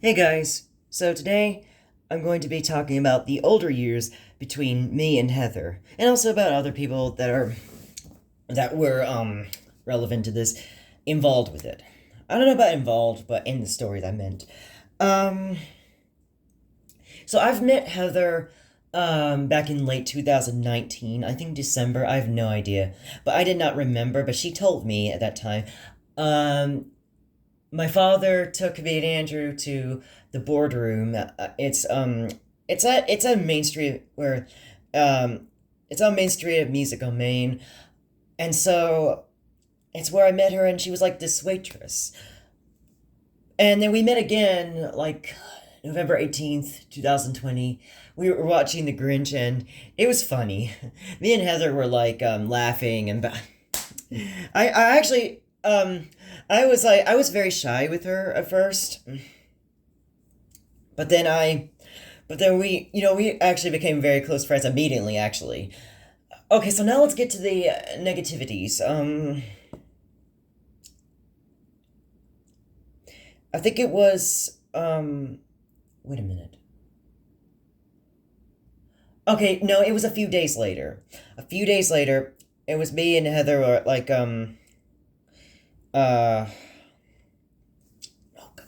Hey guys, so today I'm going to be talking about the older years between me and Heather, and also about other people that were relevant to this, involved with it. I don't know about involved, but in the story that meant. Um, so I've met Heather back in late 2019, I think December, I have no idea, but I did not remember, but she told me at that time. Um, my father took me and Andrew to the boardroom. It's a main street where um it's on Main Street of Music on Main, and so it's where I met her, and she was like this waitress. And then we met again like November 18th, 2020. We were watching The Grinch, and it was funny. Me and Heather were like laughing, and I actually I was very shy with her at first, but then we we actually became very close friends immediately. Actually, okay, so now let's get to the negativities. I think it was wait a minute. Okay, no, it was a few days later. A few days later, it was me and Heather were like uh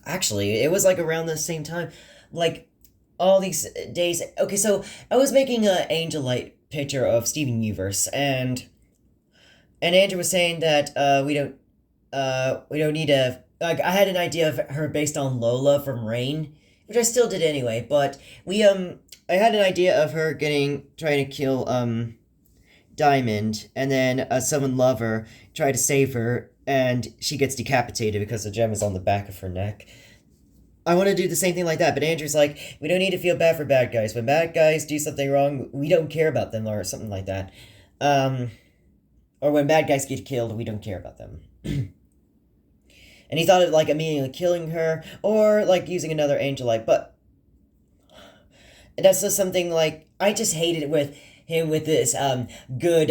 actually it was like around the same time, like all these days. Okay, so I was making a angel light picture of Steven Universe, and Andrew was saying that we don't need a like I had an idea of her based on Lola from Rain, which I still did anyway, but we I had an idea of her getting trying to kill Diamond, and then someone love her, try to save her, and she gets decapitated because the gem is on the back of her neck. I want to do the same thing like that, but Andrew's like, we don't need to feel bad for bad guys. When bad guys do something wrong, we don't care about them, or something like that. Um, or when bad guys get killed, we don't care about them. And he thought of like immediately killing her, or like using another angel light, but that's just something like I just hated it with him with this good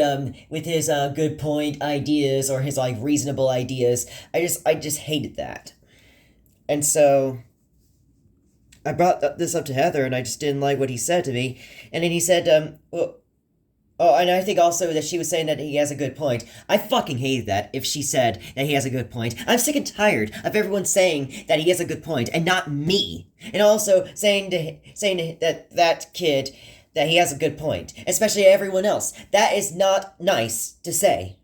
with his good point ideas, or his like reasonable ideas. I just hated that. And so I brought this up to Heather, and I just didn't like what he said to me. And then he said, well, oh, and I think also that she was saying that he has a good point. I fucking hated that if she said that he has a good point. I'm sick and tired of everyone saying that he has a good point and not me. And also saying that kid that he has a good point, especially everyone else. That is not nice to say.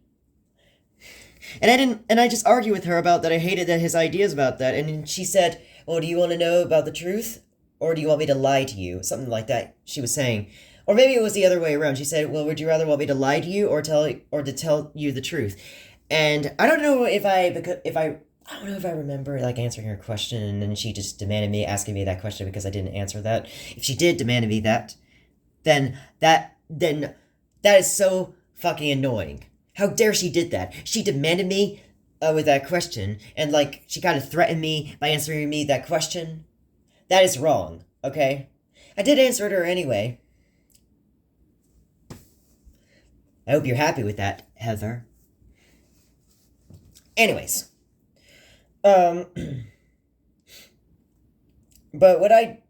And I just argued with her about that. I hated that his ideas about that. And then she said, "Well, do you want to know about the truth? Or do you want me to lie to you?" Something like that she was saying. Or maybe it was the other way around. She said, "Well, would you rather want me to lie to you, or to tell you the truth?" And I don't know if I don't know if I remember like answering her question, and then she just demanded me asking me that question because I didn't answer that. If she did demand me that, then that is so fucking annoying. How dare she did that? She demanded me with that question, and like she kind of threatened me by answering me that question. That is wrong. Okay, I did answer it her anyway. I hope you're happy with that, Heather. Anyways, um, but what I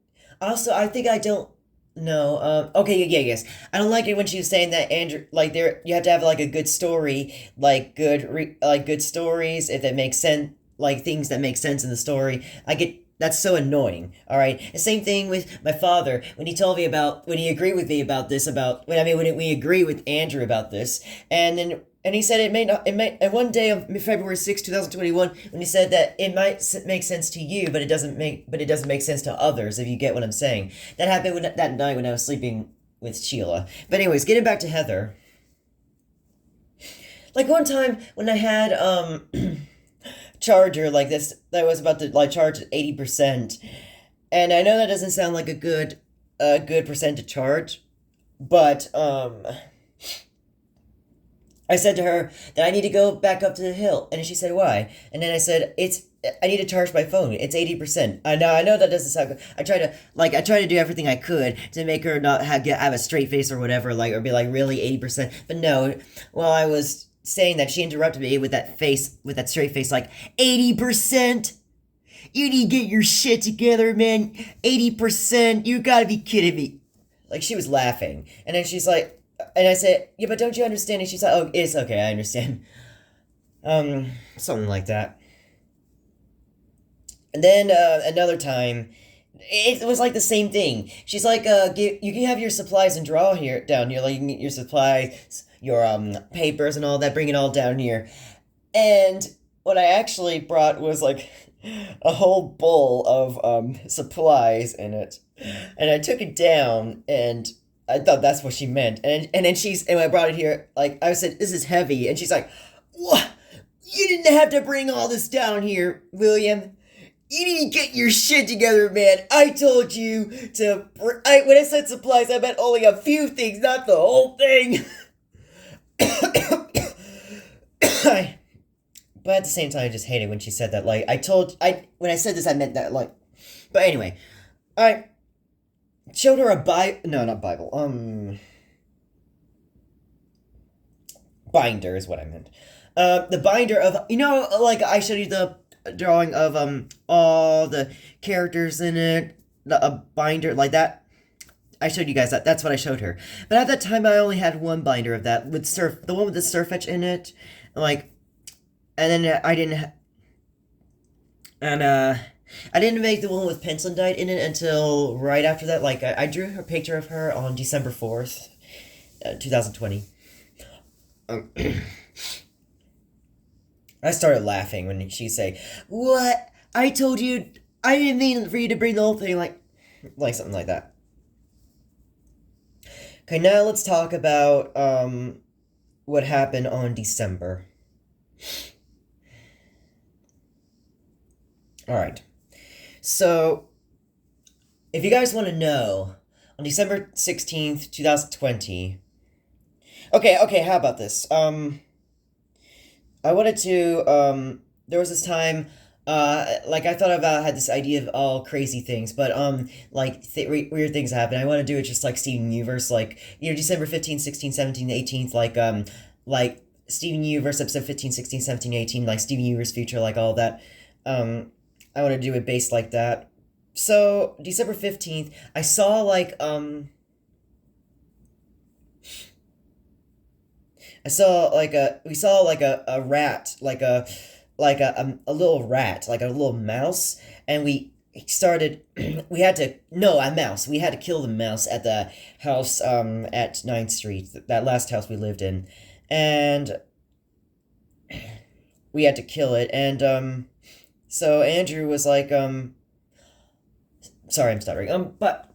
also I think I don't know. Okay, yeah, yes. I don't like it when she was saying that Andrew, like there, you have to have like a good story, like good stories if it makes sense, like things that make sense in the story. I get that's so annoying. All right, the same thing with my father when he told me about when he agreed with me about this about when I mean when we agree with Andrew about this, and then and he said it may not, it may, and one day of February 6th, 2021, when he said that it might make sense to you, but it doesn't make sense to others, if you get what I'm saying. That happened that night when I was sleeping with Sheila. But anyways, getting back to Heather. Like one time when I had, charger like this, that was about to like charge 80%. And I know that doesn't sound like a good percent to charge, but, I said to her that I need to go back up to the hill, and she said why. And then I said I need to charge my phone. It's 80%. I know that doesn't sound good. I try to do everything I could to make her not have a straight face or whatever, like or be like really 80%. But no, while I was saying that, she interrupted me with that straight face, like 80%. You need to get your shit together, man. 80%. You gotta be kidding me. Like, she was laughing. And then she's like, and I said, yeah, but don't you understand? And she's like, oh, it's okay, I understand. Something like that. And then, another time, it was like the same thing. She's like, you can have your supplies and draw here, down here. Like, you can get your supplies, your, papers and all that, bring it all down here. And what I actually brought was, like, a whole bowl of, supplies in it. And I took it down, and I thought that's what she meant. And then and I brought it here, like, I said, this is heavy. And she's like, what? You didn't have to bring all this down here, William. You need to get your shit together, man. I told you to. When I said supplies, I meant only a few things, not the whole thing. But at the same time, I just hated when she said that. Like, when I said this, I meant that, like. But anyway, I showed her a no, not Bible. Binder is what I meant. The binder of, like, I showed you the drawing of all the characters in it, a binder like that. I showed you guys that. That's what I showed her. But at that time, I only had one binder of that with the one with the Surfetch in it, like, and then I didn't make the one with Pencilendite in it until right after that. Like, I drew a picture of her on December 4th, 2020. I started laughing when she say, "What? I told you, I didn't mean for you to bring the whole thing," like something like that. Okay, now let's talk about, what happened on December. Alright. So, if you guys want to know, on December 16th, 2020... Okay, how about this? I wanted to, there was this time, like, I thought about, had this idea of all crazy things, but, like, weird things happen. I want to do it just like Steven Universe, like, December 15th, 16th, 17th, 18th, like, Steven Universe, episode 15, 16, 17, 18, like, Steven Universe future, like, all that. I want to do it based like that. So, December 15th, I saw, like, we saw like a rat, like a little rat, like a little mouse, and we started, a mouse, we had to kill the mouse at the house, at 9th Street, that last house we lived in, and we had to kill it, and, so Andrew was like, sorry, I'm stuttering, but,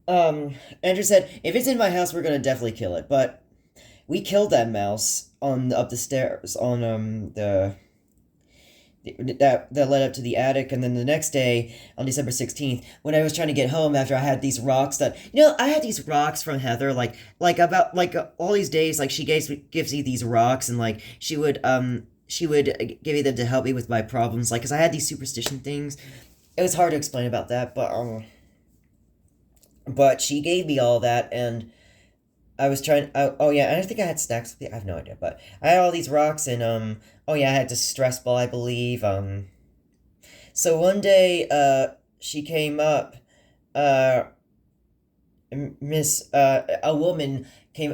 Andrew said, if it's in my house, we're gonna definitely kill it, but we killed that mouse up the stairs on that led up to the attic, and then the next day on December 16th, when I was trying to get home after I had these rocks I had these rocks from Heather, like about all these days, like she gives me these rocks, and like she would give me them to help me with my problems, like, because I had these superstition things. It was hard to explain about that, but she gave me all that, and I was trying, oh yeah, and I think I had snacks with it, I have no idea, but I had all these rocks, and, oh yeah, I had the stress ball, I believe, so one day, she came up, a woman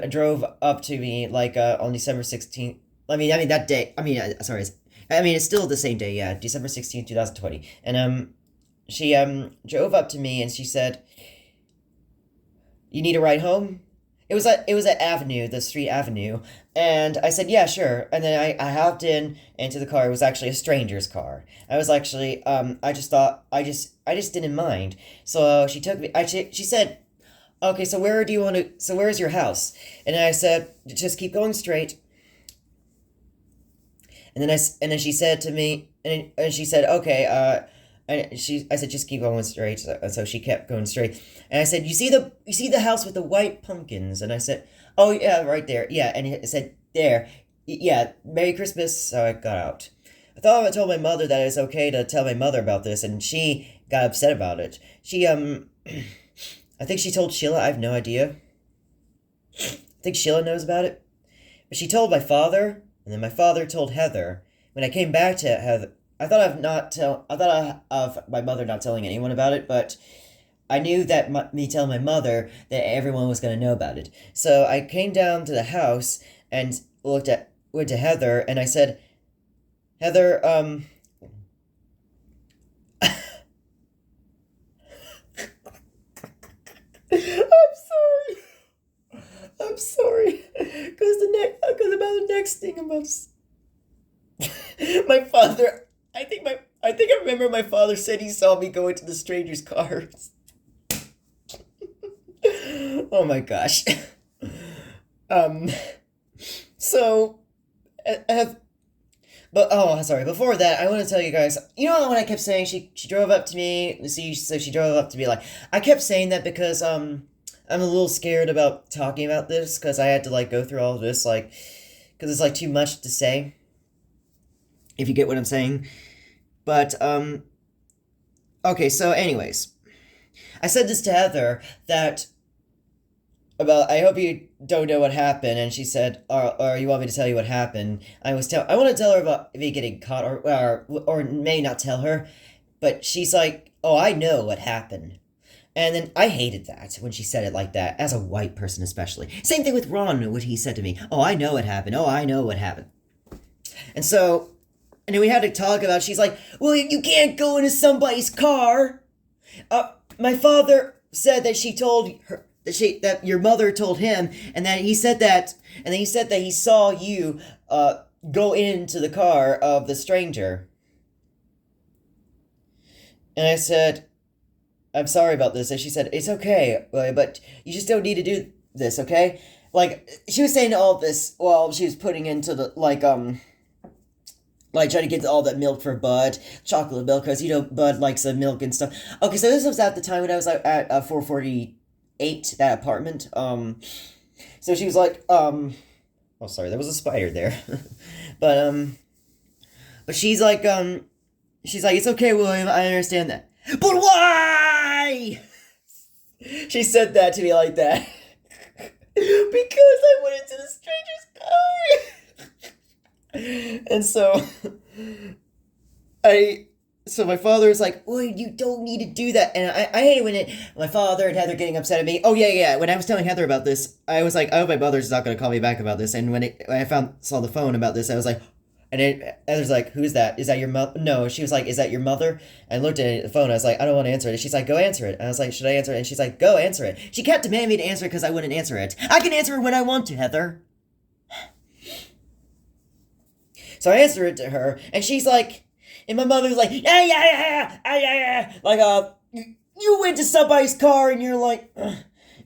drove up to me, like, on December 16th, I mean, that day, it's still the same day, yeah, December 16th, 2020, and, she, drove up to me, and she said, "You need a ride home?" It was at Avenue, the street Avenue, and I said, yeah, sure, and then I hopped into the car. It was actually a stranger's car. I was actually, I just didn't mind, so she took me, she said, okay, so where's your house? And I said, just keep going straight, and then she said to me, and she said, okay, I said, just keep going straight. So she kept going straight. And I said, you see the house with the white pumpkins? And I said, oh yeah, right there. Yeah. And it said, there. Yeah, Merry Christmas. So I got out. I thought I told my mother that it was okay to tell my mother about this, and she got upset about it. She, I think she told Sheila. I have no idea. I think Sheila knows about it. But she told my father, and then my father told Heather. When I came back to Heather, I thought of my mother not telling anyone about it, but I knew that me telling my mother that everyone was going to know about it. So I came down to the house and went to Heather and I said, Heather, I'm sorry. I'm sorry. Because about the next thing about my father. I think I remember my father said he saw me go into the stranger's car. Oh my gosh. Um. So, have but oh, sorry. Before that, I want to tell you guys. You know when I kept saying she drove up to me. See, so she drove up to me like I kept saying that because I'm a little scared about talking about this because I had to like go through all of this like because it's like too much to say. If you get what I'm saying. But okay. So, anyways, I said this to Heather that about I hope you don't know what happened, and she said, or you want me to tell you what happened? I want to tell her about me getting caught, or may not tell her, but she's like, oh, I know what happened. And then I hated that when she said it like that, as a white person especially. Same thing with Ron, what he said to me. Oh, I know what happened. Oh, I know what happened. And so, and then we had to talk about. She's like, well, you can't go into somebody's car. My father said that she told her that your mother told him, and that he said that, and then he said that he saw you go into the car of the stranger. And I said, I'm sorry about this. And she said, it's okay, but you just don't need to do this, okay? Like she was saying all this while she was putting into the like trying to get all that milk for Bud, chocolate milk, because you know Bud likes the milk and stuff. Okay, so this was at the time when I was like at 448, that apartment. So she was like, oh sorry, there was a spider there, but she's like, it's okay, William, I understand that, but why? She said that to me like that because I went into the stranger's car, and so I so my father is like, well, you don't need to do that. And I hate it when my father and Heather getting upset at me. Oh, yeah, yeah. When I was telling Heather about this, I was like, I hope my mother's not going to call me back about this. And when I saw the phone about this, I was like, Heather's like, who's that? Is that your mother? No, she was like, is that your mother? I looked at the phone. I was like, I don't want to answer it. And she's like, go answer it. And I was like, should I answer it? And she's like, go answer it. She kept demanding me to answer it because I wouldn't answer it. I can answer it when I want to, Heather. So I answered it to her, and she's like, and my mother was like, yeah, yeah, yeah, yeah, yeah, yeah. Like, you went to somebody's car, and you're like,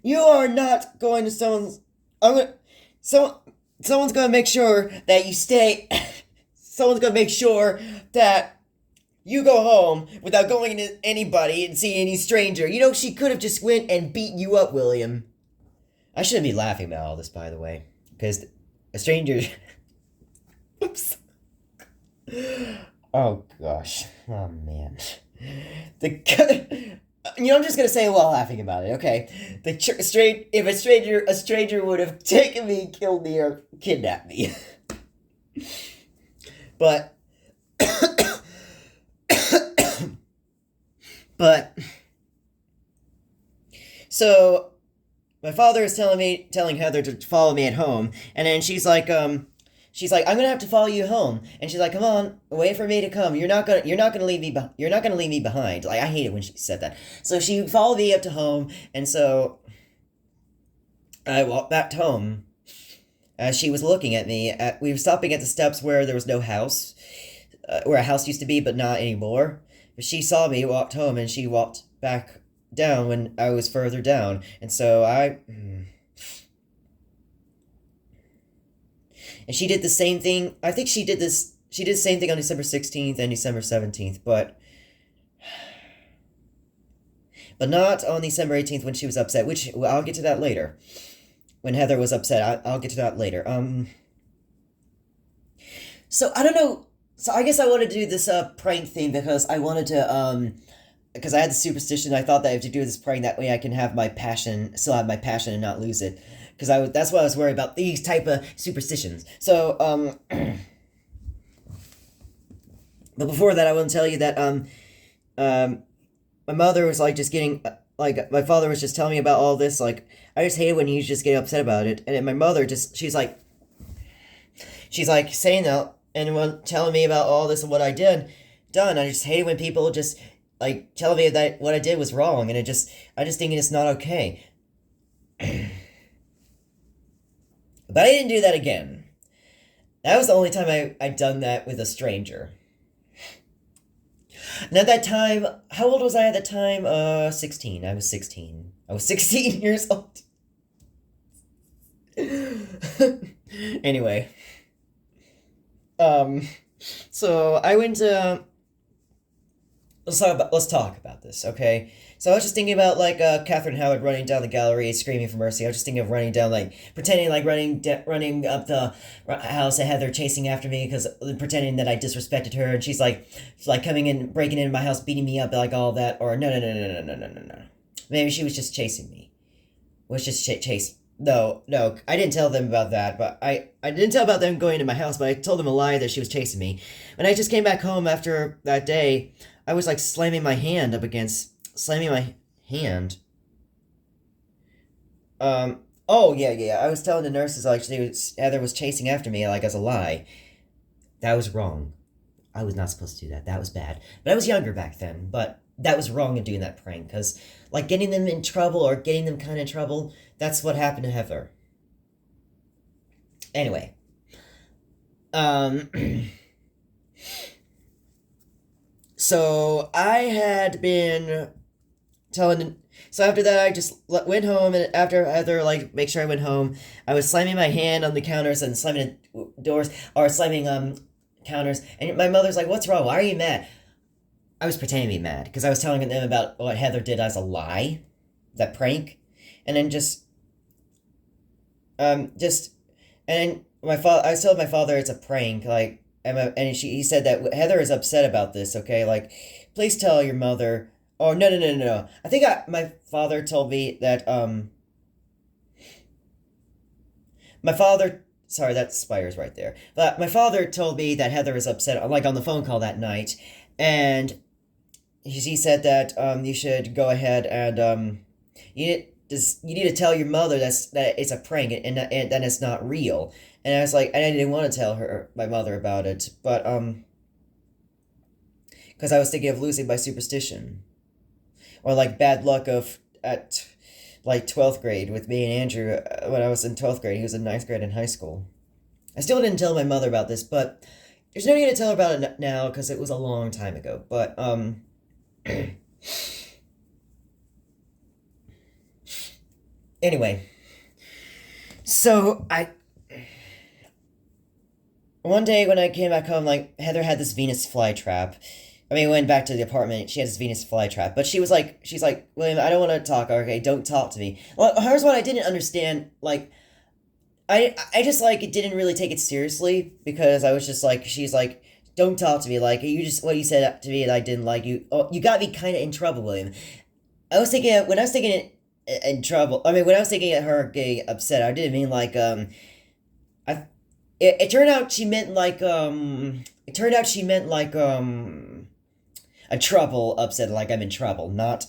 you are not going to someone's. Someone's gonna make sure that you stay. Someone's gonna make sure that you go home without going to anybody and seeing any stranger. You know, she could have just went and beat you up, William. I shouldn't be laughing about all this, by the way, because a stranger. Oops. Oh gosh. Oh man. I'm just gonna say it while laughing about it. Okay. If a stranger would have taken me, killed me, or kidnapped me, but but so my father is telling Heather to follow me at home, and then she's like, I'm gonna have to follow you home, and she's like, come on, wait for me to come. You're not gonna leave me, you're not gonna leave me behind. Like I hate it when she said that. So she followed me up to home, and so I walked back home. As she was looking at me, we were stopping at the steps where there was no house, where a house used to be, but not anymore. She saw me, walked home, and she walked back down when I was further down, and so and she did the same thing. I think she did this. She did the same thing on December 16th and December 17th, but not on December 18th when she was upset. Which well, I'll get to that later. When Heather was upset, I'll get to that later. So I don't know. So I guess I wanted to do this prank thing because I wanted to because I had the superstition. I thought that I have to do this prank that way I can have my passion, still have my passion, and not lose it. Because that's what I was worried about, these type of superstitions. So But before that, I want to tell you that um, my mother was like just getting like my father was just telling me about all this. Like I just hated when he was just getting upset about it, and then my mother just she's like saying that and telling me about all this and what I did done. I just hated when people just like telling me that what I did was wrong, and I just think it's not okay. But I didn't do that again. That was the only time I done that with a stranger. And at that time, how old was I at the time? 16. I was 16. I was 16 years old. Anyway. So I went to let's talk about this, okay? So I was just thinking about like Catherine Howard running down the gallery screaming for mercy. I was just thinking of running down like pretending like running up the house and Heather chasing after me because pretending that I disrespected her, and she's like coming in, breaking into my house, beating me up, like all that. Or no. Maybe she was just chasing me. Was just chase. No, I didn't tell them about that, but I didn't tell about them going into my house, but I told them a lie that she was chasing me. When I just came back home after that day, I was like slamming my hand. Oh yeah. I was telling the nurses like Heather was chasing after me like as a lie. That was wrong. I was not supposed to do that. That was bad. But I was younger back then, but that was wrong in doing that prank, because like getting them in trouble or getting them kind of in trouble, that's what happened to Heather. Anyway. So I had been telling. So after that, I just went home, and after Heather like make sure I went home, I was slamming my hand on the counters and slamming doors or slamming counters. And my mother's like, "What's wrong? Why are you mad?" I was pretending to be mad because I was telling them about what Heather did as a lie, that prank, and then and my father. I told my father it's a prank, like, he said that Heather is upset about this. Okay, like, please tell your mother. Oh no. I think my father told me that my father. Sorry, that spires right there. But my father told me that Heather is upset, like on the phone call that night, and he said that you should go ahead and you need to tell your mother that it's a prank and that it's not real. And I was like, and I didn't want to tell my mother about it, but because I was thinking of losing my superstition, or like bad luck of at like 12th grade with me and Andrew when I was in 12th grade. He was in 9th grade in high school. I still didn't tell my mother about this, but there's no need to tell her about it now because it was a long time ago. But anyway, so one day when I came back home, like Heather had this Venus flytrap. I mean, we went back to the apartment. She had this Venus flytrap, but she's like, William, I don't want to talk. Okay, don't talk to me. Well, here's what I didn't understand. Like, I just like it didn't really take it seriously because I was just like, she's like, don't talk to me. Like you just what you said to me that I didn't like you. Oh, you got me kind of in trouble, William. I was thinking when I was thinking in trouble. I mean, when I was thinking at her getting upset, I didn't mean like I. It turned out she meant like a trouble upset, like I'm in trouble, not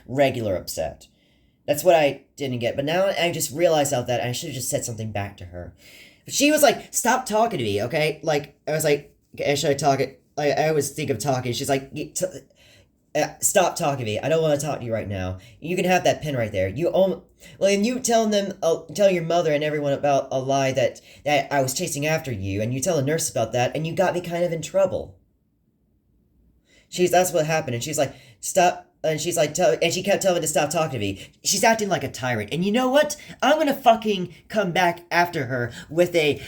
regular upset. That's what I didn't get. But now I just realized out that I should have just said something back to her. But she was like, "Stop talking to me, okay?" Like I was like, "Should I talk it?" Like I always think of talking. She's like, "Stop talking to me. I don't want to talk to you right now. You can have that pen right there. And you telling your mother and everyone about a lie that I was chasing after you, and you tell the nurse about that, and you got me kind of in trouble." That's what happened, and she's like, "Stop." And she's like, and she kept telling me to stop talking to me. She's acting like a tyrant. And you know what? I'm gonna fucking come back after her with a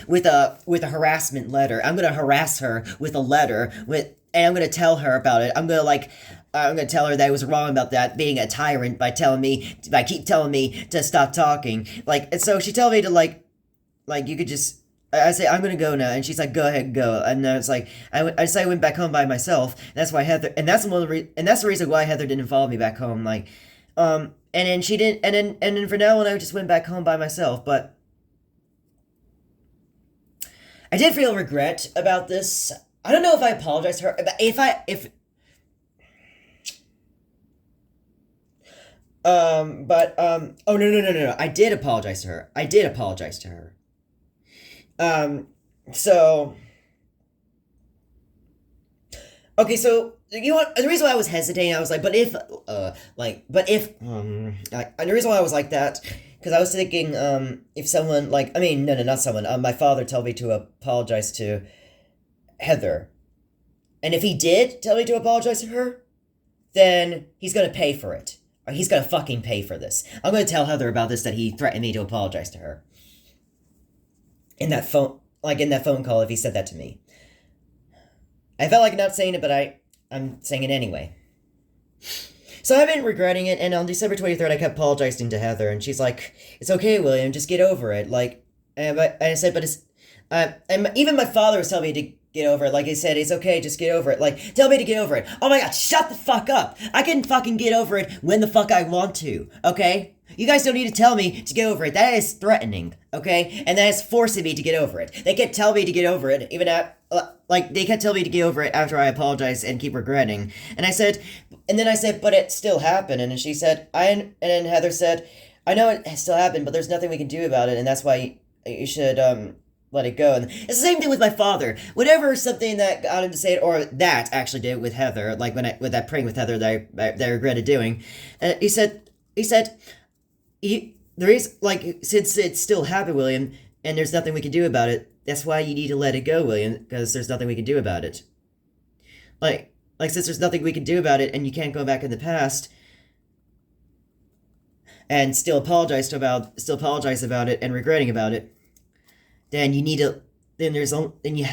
harassment letter. I'm gonna harass her with a letter and I'm gonna tell her about it. I'm gonna tell her that I was wrong about that, being a tyrant by keep telling me to stop talking. Like, and so she told me to like you could just. I say, I'm gonna go now, and she's like, go ahead, go. And then it's like, I went back home by myself. And that's why Heather, and that's the reason why Heather didn't follow me back home. Like, and then she didn't, and then for now on, I just went back home by myself. But I did feel regret about this. I don't know if I apologized to her, but if oh no, I did apologize to her. I did apologize to her. Um, so okay, so you know what? The reason why I was hesitating, I was like, and the reason why I was like that, because I was thinking, if someone like, I mean, no, not someone, my father told me to apologize to Heather, and if he did tell me to apologize to her, then he's gonna pay for it. Or he's gonna fucking pay for this. I'm gonna tell Heather about this, that he threatened me to apologize to her. In that phone call, if he said that to me. I felt like not saying it, but I'm saying it anyway. So I've been regretting it, and on December 23rd, I kept apologizing to Heather, and she's like, "It's okay, William, just get over it." Like, and I said, but it's, and even my father was telling me to get over it. Like, he said, "It's okay, just get over it." Like, tell me to get over it. Oh my god, shut the fuck up! I can fucking get over it when the fuck I want to, okay? You guys don't need to tell me to get over it. That is threatening, okay? And that is forcing me to get over it. They kept telling me to get over it, even at, they kept telling me to get over it after I apologized and keep regretting. And then I said, but it still happened. And then she said, and then Heather said, I know it still happened, but there's nothing we can do about it, and that's why you should, let it go. And it's the same thing with my father. Whenever something that got him to say it, or that actually did with Heather, like with that prank with Heather that I regretted doing, he said, there is, like, since it still happened, William, and there's nothing we can do about it, that's why you need to let it go, William, because there's nothing we can do about it. Since there's nothing we can do about it, and you can't go back in the past, and still apologize about it, and regretting about it, then you need to,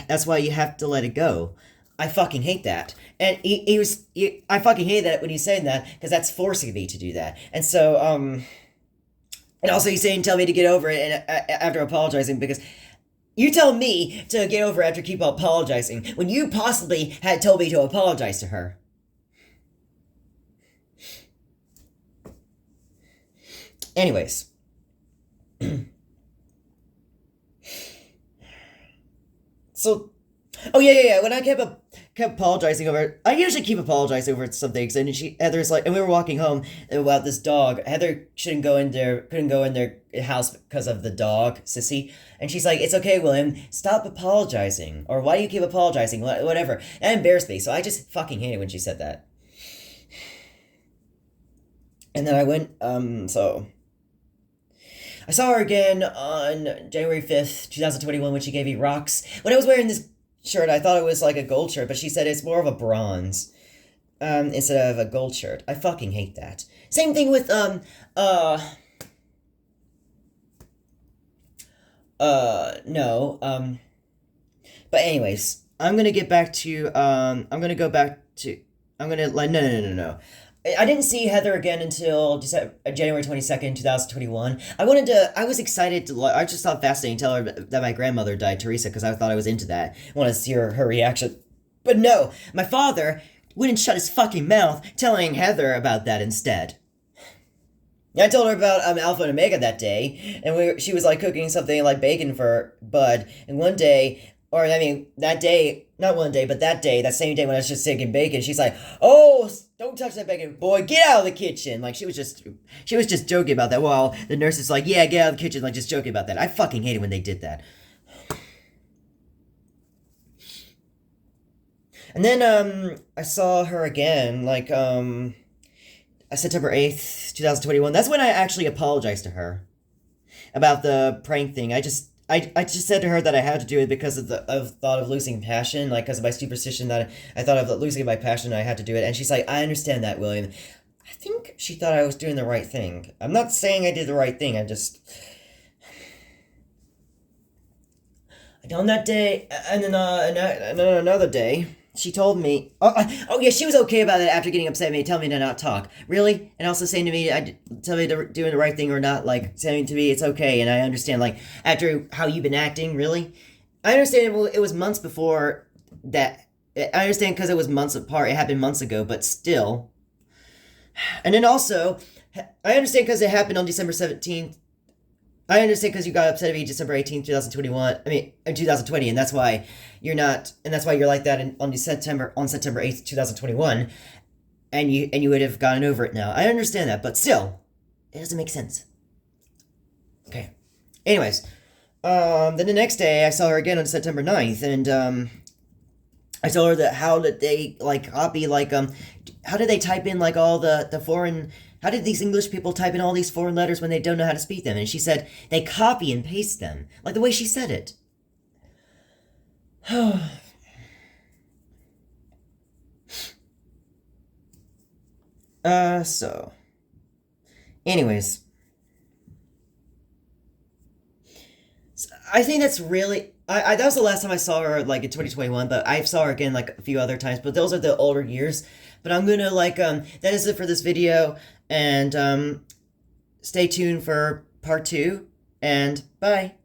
that's why you have to let it go. I fucking hate that. And I fucking hate that when he's saying that, because that's forcing me to do that. And so, and also he's saying, tell me to get over it, and after apologizing, because you tell me to get over it after keep apologizing, when you possibly had told me to apologize to her. Anyways. So, oh yeah. When I kept apologizing over it, I usually keep apologizing over some things, and Heather's like, and we were walking home about this dog. Heather couldn't go in their house because of the dog, Sissy, and she's like, "It's okay, William, stop apologizing, or why do you keep apologizing, whatever." That embarrassed me, so I just fucking hated when she said that. And then I went, so I saw her again on January 5th, 2021, when she gave me rocks. When I was wearing this shirt, I thought it was like a gold shirt, but she said it's more of a bronze, instead of a gold shirt. I fucking hate that. Same thing with, no, but anyways, I'm gonna get back to, I'm gonna go back to, I'm gonna, like, no. I didn't see Heather again until January 22nd, 2021. I was excited I just thought fascinating to tell her that my grandmother died, Teresa, because I thought I was into that. I wanted to see her reaction. But no, my father wouldn't shut his fucking mouth telling Heather about that instead. I told her about Alpha and Omega that day, and she was like cooking something like bacon for Bud, and one day, or I mean, that day, not one day, but that same day when I was just making bacon, she's like, "Oh, don't touch that bacon, boy, get out of the kitchen." Like, she was just joking about that, while the nurse is like, "Yeah, get out of the kitchen," like, just joking about that. I fucking hated when they did that. And then, I saw her again, like, September 8th, 2021. That's when I actually apologized to her about the prank thing. I just said to her that I had to do it because of the thought of losing passion, like, because of my superstition, that I thought of losing my passion, I had to do it. And she's like, "I understand that, William." I think she thought I was doing the right thing. I'm not saying I did the right thing, on that day, and then another day, she told me, oh yeah, she was okay about it after getting upset at me, telling me to not talk. Really? And also saying to me, tell me to doing the right thing or not, like, saying to me it's okay, and I understand, like, after how you've been acting, really? I understand it was months before that. I understand because it was months apart, it happened months ago, but still. And then also, I understand because it happened on December 17th, I understand because you got upset at me December 18th, 2021. I mean, 2020, and that's why you're not, and that's why you're like that on September 8th, 2021, and you would have gotten over it now. I understand that, but still, it doesn't make sense. Okay. Anyways, then the next day I saw her again on September 9th, and I told her that how did they like copy how did they type in like all the foreign, how did these English people type in all these foreign letters when they don't know how to speak them? And she said they copy and paste them, like the way she said it. So anyways, I think that's really. That was the last time I saw her, like in 2021, but I saw her again like a few other times. But those are the older years. But I'm gonna that is it for this video, and stay tuned for part 2. And bye.